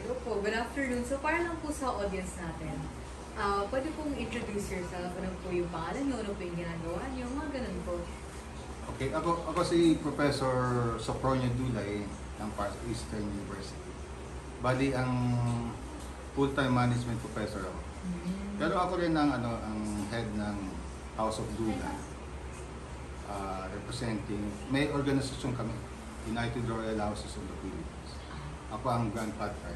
Hello po, good afternoon. So para lang po sa audience natin, pwede pong introduce yourself, ano po yung pangalan nyo, ano po yung ginagawa nyo, mga ganun po. Okay, ako si Professor Sopronio Dulay ng Pasig Eastern University. Bali ang full-time management professor ako. Pero ako rin ang head ng House of Dula. Representing, may organisasyon kami, United Royal Houses of the Philippines. Ako ang grandfather.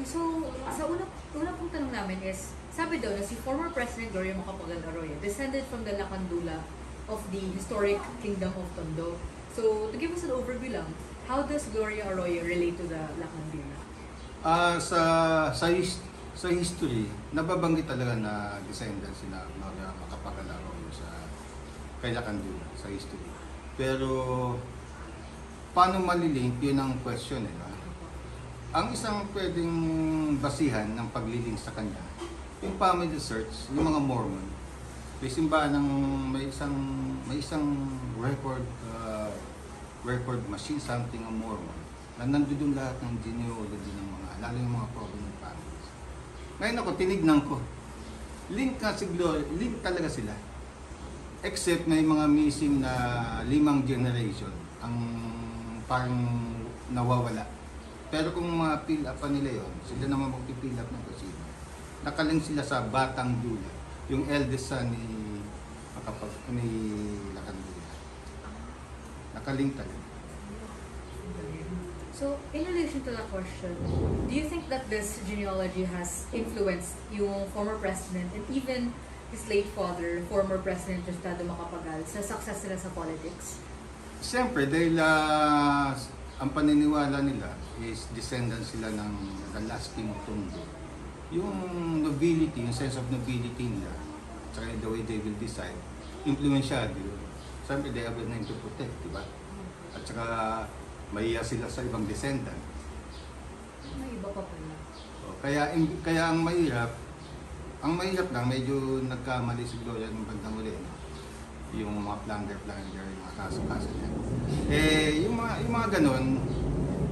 So, sa una pong tanong namin is, sabi daw na si former President Gloria Macapagal Arroyo descended from the Lacandula of the historic Kingdom of Tondo. So, to give us an overview lang, how does Gloria Arroyo relate to the Lacandula? Sa history, nababanggit talaga na descendant sila Gloria Macapagal Arroyo kay Lacandula sa history. Pero paano malilink, yun ang question eh. Ang isang pwedeng basihan ng paglilink sa kanya, yung family search, yung mga Mormon. May simbahan ng may isang record machine, something ng Mormon, na nandun lahat ng genealogy ng mga, lalo yung mga prominent families. Ngayon ako, tinignan ko. Link talaga sila. Except may mga missing na 5 generation ang parang nawawala. Pero kung ma-fill up pa nila yon, sila naman mag-fill up ng kasi. Nakaling sila sa Batang Dula, yung eldest son ni Lacandula. Nakaling talaga. So, in relation to that question, do you think that this genealogy has influenced yung former president and even his late father, former President Diosdado Macapagal, sa success nila sa politics? Siyempre, dahil ang paniniwala nila is descendant sila ng the last king of Tondo. Yung nobility, yung sense of nobility nila, saka the way they will decide, influensyado yun. Siyempre, they have a name to protect, di ba? At saka, mahiya sila sa ibang descendant. May iba pa pala. So, kaya ang mahirap lang, medyo nagkamali si Gloria ng bandang uli, no? Yung mga plunder, yung mga kaso-kaso niya. Yung mga ganon,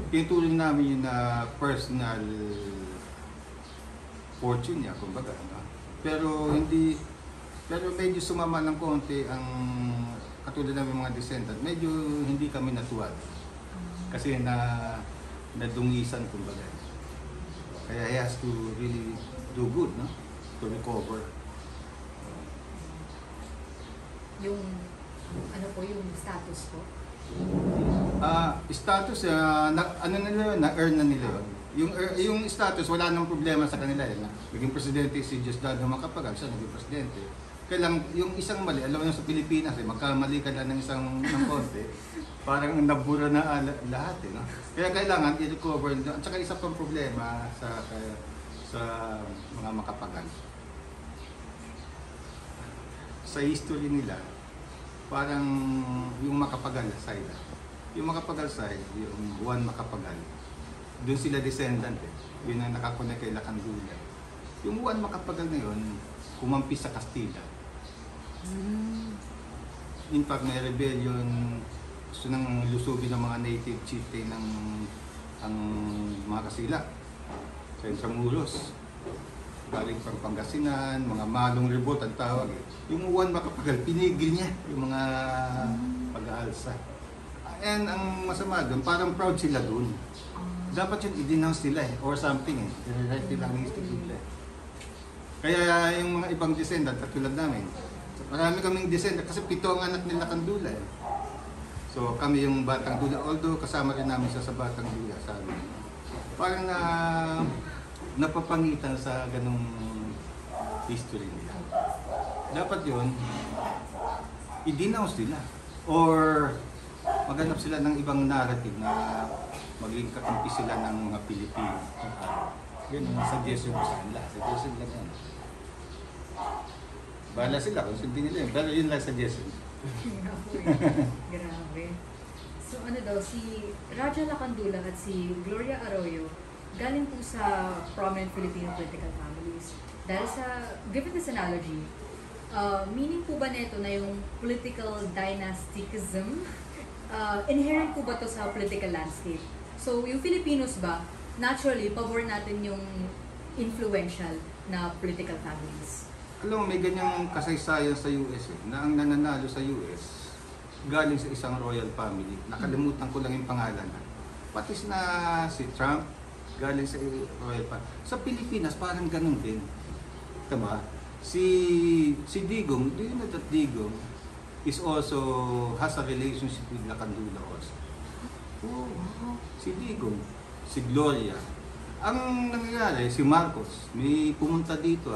tinutuloy namin yung personal fortune niya, kumbaga. No? Pero medyo sumama ng konti ang katulad namin mga descendant, medyo hindi kami natuwa. Kasi nadungisan, kumbaga. Kaya he has to really do good, no? To recover. Yung, ano po, yung status po? Status, na-earn na nila yun. Yung status, wala nang problema sa kanila. Naging presidente si Diosdado Macapagal, siya naging presidente. Kailang, yung isang mali, alam mo sa Pilipinas, magkamali ka lang ng konti, parang nabura na lahat. No? Kaya kailangan i-recover. At saka isa pang problema sa mga Macapagal. Sa history nila, parang yung Macapagal side. Yung Macapagal side, yung Juan Macapagal, doon sila descendant eh. Yun ang nakakonek kay Lacandula. Yung Juan Macapagal na yun, kumampi sa Castilla. In fact, may rebellion, gusto nang lusubin ng mga native chieftain ng mga Kasila sa Intramuros. Galing pang Pangasinan, mga malong revolt ang tawag eh. Yung Juan Macapagal, pinigil niya yung mga pag-aalsa. And ang masama doon, parang proud sila doon. Dapat yun i-denounce nila eh, or something eh. I-rewrite nila ang history nila eh. Kaya yung mga ibang descendant, katulad namin, marami kaming descendant kasi 7 ang anak nila Lacandula eh. So kami yung Batang Dula, although kasama rin namin siya sa Batang Dula, sabi. Parang napapangitan sa ganung history nila. Dapat yun, i-denounce nila. Or maghanap sila ng ibang narrative na maging kakampi sila ng mga Pilipino. Yun ang suggestion ko sa kanila. Suggestion lang yan. Bahala sila kung sundin nila yun. Pero yun lang suggestion. Grabe. So ano daw, si Raja Lacandula at si Gloria Arroyo galing po sa prominent Filipino political families. Dahil sa, given this analogy, meaning po ba nito na yung political dynasticism, inherent po ba to sa political landscape? So, yung Filipinos ba, naturally, pabor natin yung influential na political families. Alam mo, may ganyang kasaysayan sa US na ang nananalo sa US galing sa isang royal family. Nakalimutan ko lang yung pangalan. Pati na si Trump, galing sa royal family. Sa Pilipinas, parang ganun din. Tama? Si Digong, do you know that Digong is also has a relationship with Lacandula also? Oh, si Digong, si Gloria. Ang nangyayari, si Marcos, may pumunta dito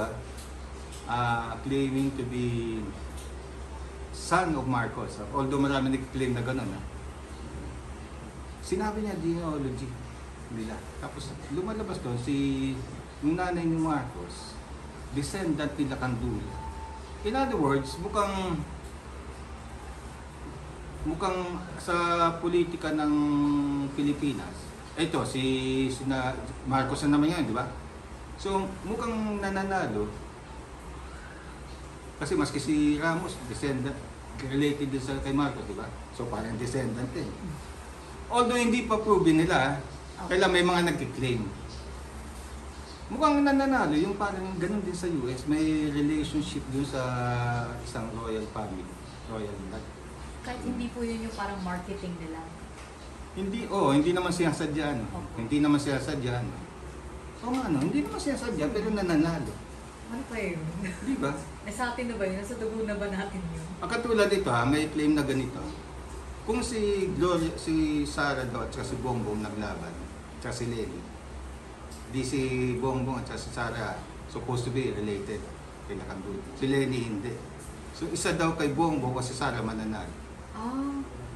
claiming to be son of Marcos. Although marami nag-claim na gano'n. Sinabi niya genealogy nila. Tapos lumalabas doon, yung nanay ni Marcos, descendant ni Lacandula. In other words, mukhang sa politika ng Pilipinas, ito, Marcos na naman yan, di ba? So, mukhang nananalo. Kasi maski si Ramos, descendant, related din sa kay Marcos, di ba? So, parang descendant din. Although hindi pa proven nila, kailan may mga nag-claim. Mukhang nananalo, yung parang ganun din sa US, may relationship dun sa isang royal family, royal blood. Kahit hindi po yun yung parang marketing nila. Hindi naman siya sadya, no? Okay. Hindi naman siya sadya, no? Hindi naman siya sadya, pero nananalo. Ano pa yun? Di ba? Sa atin na ba yun? Nasa dugo na ba natin yun? Katulad ito may claim na ganito. Kung si Sarah daw at saka si Bongbong naglaban, at saka si Lenny, di si Bongbong at saka si Sarah supposed to be related kay Lacandula. Si Lenny hindi. So isa daw kay Bongbong kasi Sarah mananalo.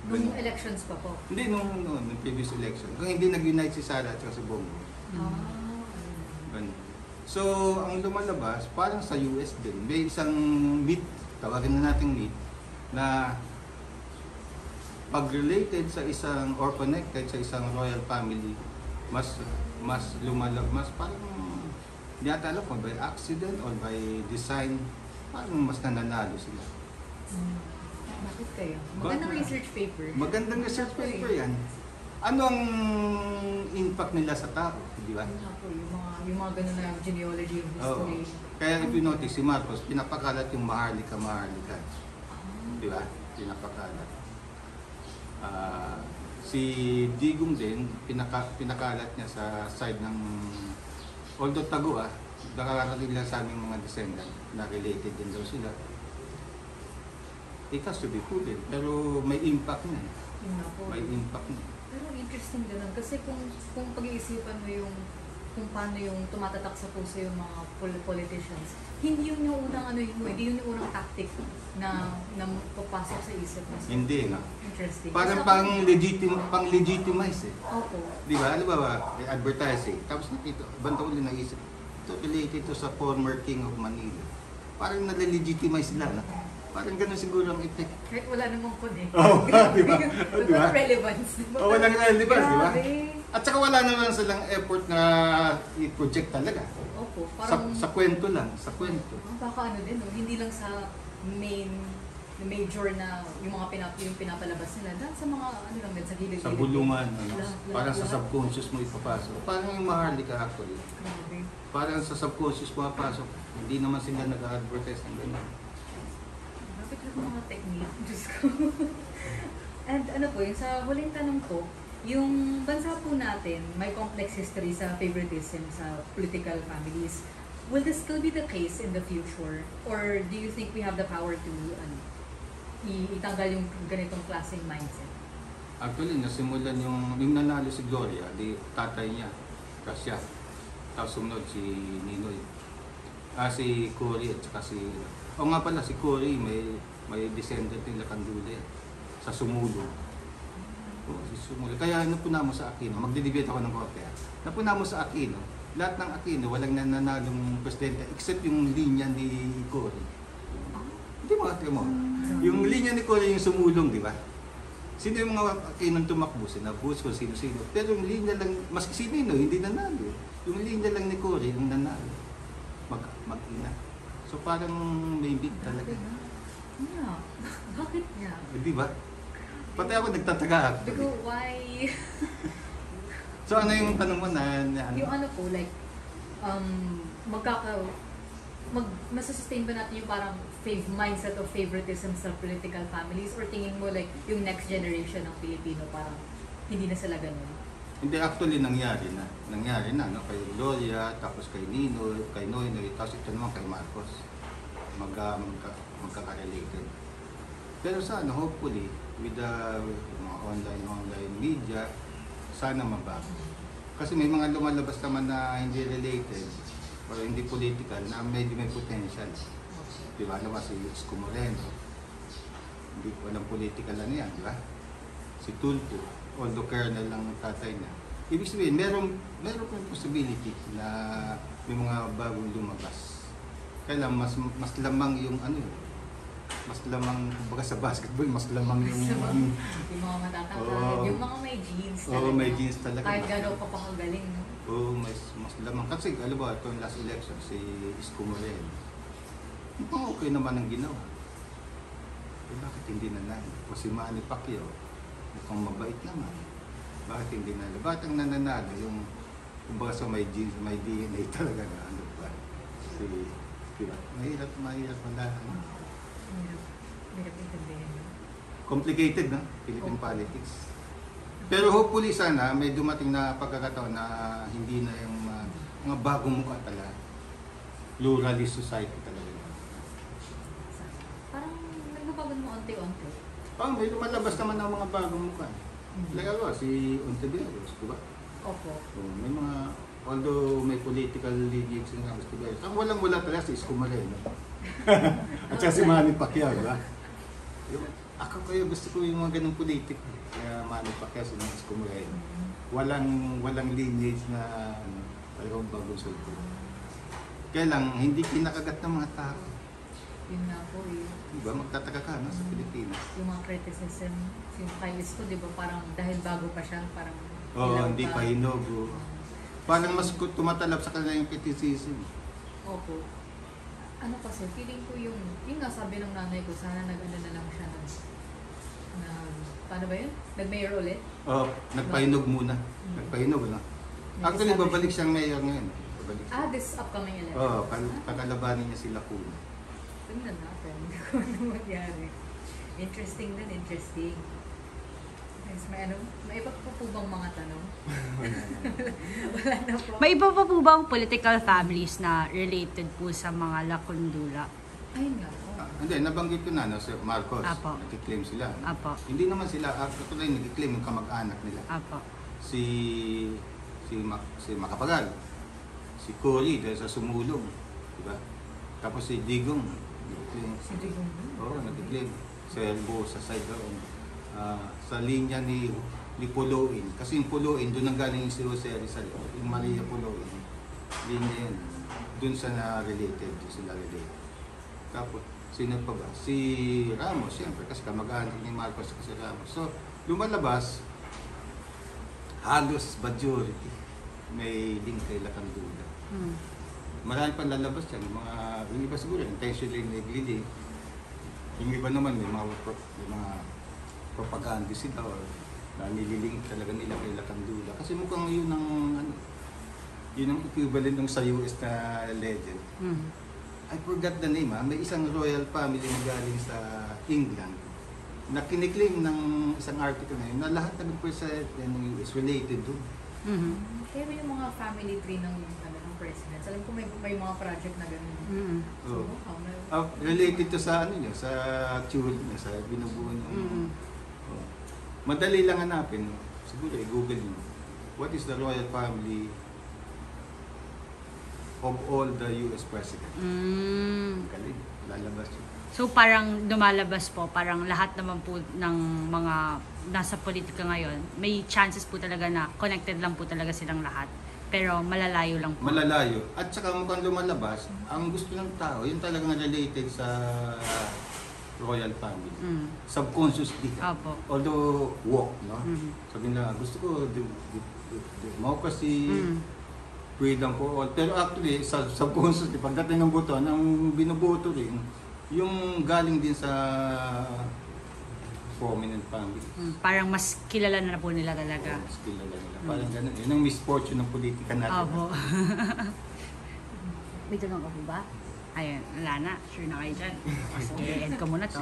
Nung elections pa po? Hindi, nung previous election. Kung hindi nag-unite si Sarah at saka si Bongbong. Ganun. So, ang lumalabas, parang sa US din, may isang myth, tawagin na natin myth, na pag-related sa isang or connected sa isang royal family, mas parang hindi ata alam kung by accident or by design, parang mas nananalo sila. Bakit kayo? Magandang research paper. Magandang research paper yan. Ano ang impact nila sa tao, di ba? Yung mga ganun na genealogy of history. Kaya if you notice, si Marcos, pinapakalat yung Maharlika. Di ba? Pinapakalat. Si Digong din, pinakalat niya sa side ng, although tago nakakarating lang sa aming mga descendant na related din daw sila. It has to be proven, pero may impact na. May impact na. Pero interesting ganun kasi kung pag-iisipan mo yung kung paano yung tumatatak sa puso yung mga politicians, hindi yun yung unang hindi yun yung unang tactic na papasok sa isip mo. So, Hindi, no? Interesting. Parang pang-legitimize Opo. Di ba? Alam ba, advertising. Tapos nakita, banta ulit naisip, ito related to sa former king of Manila. Parang nale-legitimize sila, no? Parang ganun siguro ang effect. Kahit wala namang connect. Di ba? Walang relevance. Walang relevance, di ba? Grabe. At saka wala naman silang effort na i-project talaga. Opo. Parang, Sa kwento lang, sa kwento. baka din, hindi lang sa major na yung mga pinapalabas nila. Dahil sa mga, lang din, sa gilid-gilid. Sa bulungan, Lahat. parang sa subconscious mo ipapasok. Parang yung Maharlika actually. Grabe. Parang sa subconscious mo papasok. Hindi naman sila nag-advertise ng ganyan. Bakit yung mga technique? Diyos ko. And ano po, yung sa huling tanong ko, yung bansa po natin, may complex history sa favoritism sa political families. Will this still be the case in the future? Or do you think we have the power to itanggal yung ganitong klaseng mindset? Actually, nasimulan yung nanalo si Gloria, di tatay niya, Kasya. Tapos sumunod si Ninoy. Si Cory at saka nga pala, si Cory may descendant nila Lacandula sa Sumulo. Si Sumulo. Kaya napuna mo sa Aquino, magdidebate ako ng korte. Napuna mo sa Aquino, lahat ng Aquino, walang nananalong presidente except yung linya ni Cory. Hindi mo katri mo. Yung linya ni Cory yung sumulong, di ba? Sino yung mga Aquino tumakbo? Sinabus kung sino-sino. Pero yung linya lang, maski sino, hindi nanalo. Yung linya lang ni Cory, yung nanalo. Mag-ina. So parang may big talaga. Yeah. Bakit nga? Di ba? Pati ako nagtataka. Because why? So ano yung tanong mo na ano? Yung ano po, like, masasustain ba natin yung parang mindset of favoritism sa political families, or tingin mo like yung next generation ng Pilipino parang hindi na sila ganun? Hindi, actually nangyari na. Nangyari na, no? Kay Gloria, tapos kay Nino, kay Noynoy, tapos ito naman kay Marcos. Magkaka-related. Pero sana, hopefully, with the mga online media, sana mabago. Kasi may mga lumalabas naman na hindi related o hindi political na medyo may potential. Di ba? Naman si Isko Moreno. Hindi ko alam political ano yan, di ba? Si Tulfo, although colonel lang ang tatay niya. Ibig sabihin, meron pong possibility na may mga bagong lumabas. Kaya lang, mas lamang yung ano, mas lamang, kumbaga sa basketball, mas lamang yung yung mga matatangkad, yung mga may genes talaga. Oo, may genes talaga. Kahit gano'n pa pakagaling, no? Oo, mas lamang. Kasi, alam ba, ito yung last election, si Isko Moreno. Mukhang okay naman ang ginawa. Eh, bakit hindi nanalo? O si Manny Pacquiao, mukhang mabait naman. Bakit hindi nanalo? Bakit ang nananalo? Yung, kumbaga sa may genes, may DNA talaga na ano ba? Si, diba? Mahirap wala. Hirap intindihin. Complicated, no? Philippine politics. Pero hopefully sana may dumating na pagkakataon na hindi na yung mga bagong mukha talaga. Pluralist society talaga. Parang nagbabago mo onti-onti. Parang may lumalabas naman ng mga bagong mukha. Like si Ontiveros, di ba? Opo. May mga, although may political lineage nga Ontiveros, ang walang-wala talaga si Isko Moreno. At saka si Manny Pacquiao, di ba? Ako kayo gusto ko yung mga ganung politiko. Kaya Manny Pacquiao, si Isko Moreno. Walang lineage na talagang bagong sulto. Kaya lang, hindi kinakagat ng mga tao. Yun nga po eh. Diba? Magtataka ka no, sa Pilipinas. Yung mga criticism, yung kay Isko, di ba parang dahil bago pa siya, parang Hindi pa hinog. Parang mas tumatalab sa kanila yung criticism. Opo. Ano kasi, feeling ko yung nga sabi ng nanay ko, sana nag-ano na lang siya paano ba yun? Nag-mayor ulit? Nagpahinog muna. Nagpahinog, no? Actually, babalik siyang mayor ngayon. This upcoming election? Kakalabanin niya sila Kuna. Tingnan natin kung ano magyari. Interesting din, interesting. Guys, may iba pa po bang mga tanong? Wala na po. May iba pa po bang political families na related po sa mga Lacandula? Ayun nga po. Hindi, nabanggit ko na, no, si Marcos. Apo. Nakiklaim sila. Apo. Hindi naman sila, actually, nakiklaim yung kamag-anak nila. Apo. Si Macapagal, si Cory dahil sa sumulong, di ba? Tapos si Digong, nag-claim. Si Digong. Oo, nag-claim. Sa elbow, sa side doon. Sa linya ni Puloin. Kasi yung Puloin, doon ang galing si Jose Rizal. Yung Maria Puloin. Linya yun. Doon sa na-related, doon sila related. Tapos, sino pa ba? Si Ramos, siyempre, kasi kamag-anak ni Marcos kasi Ramos. So, lumalabas, halos majority may link kay Lacandula. Marami pang lalabas yan. Yung iba siguro, intentionally nag-link. Yung iba naman, may mga propaganda sila or nililink talaga nila kay Lacandula. Kasi mukhang yun ang equivalent ng sa US na legend. I forgot the name, may isang royal family na galing sa England na kiniklaim ng isang article na yun na lahat ng percent ng US related doon. Pero yung mga family tree ng presidents, alam ko may mga project na gano'n. So, related to sa sa theory niya, sa binubuo niya. Madali lang hanapin. Siguro i-google niyo. What is the royal family of all the US presidents? Galing, lalabas yun. So parang lumalabas po, parang lahat naman po ng mga nasa politika ngayon, may chances po talaga na connected lang po talaga silang lahat. Pero malalayo lang po. Malalayo. At saka mukhang lumalabas, ang gusto ng tao, yung talagang related sa royal family. Subconsciously. Opo. Although walk, no? Sabi na, gusto ko democracy, freedom for all. Pero actually, subconsciously, pagdating ng boto, ang binuboto rin, yung galing din sa prominent family. Parang mas kilala na po nila talaga. Mas kilala nila. Parang ganun. Yun ang misfortune ng politika natin. Opo. May tanong ka po ba? Ayun, wala na. Sure na kayo dyan. Sige, end ko muna to.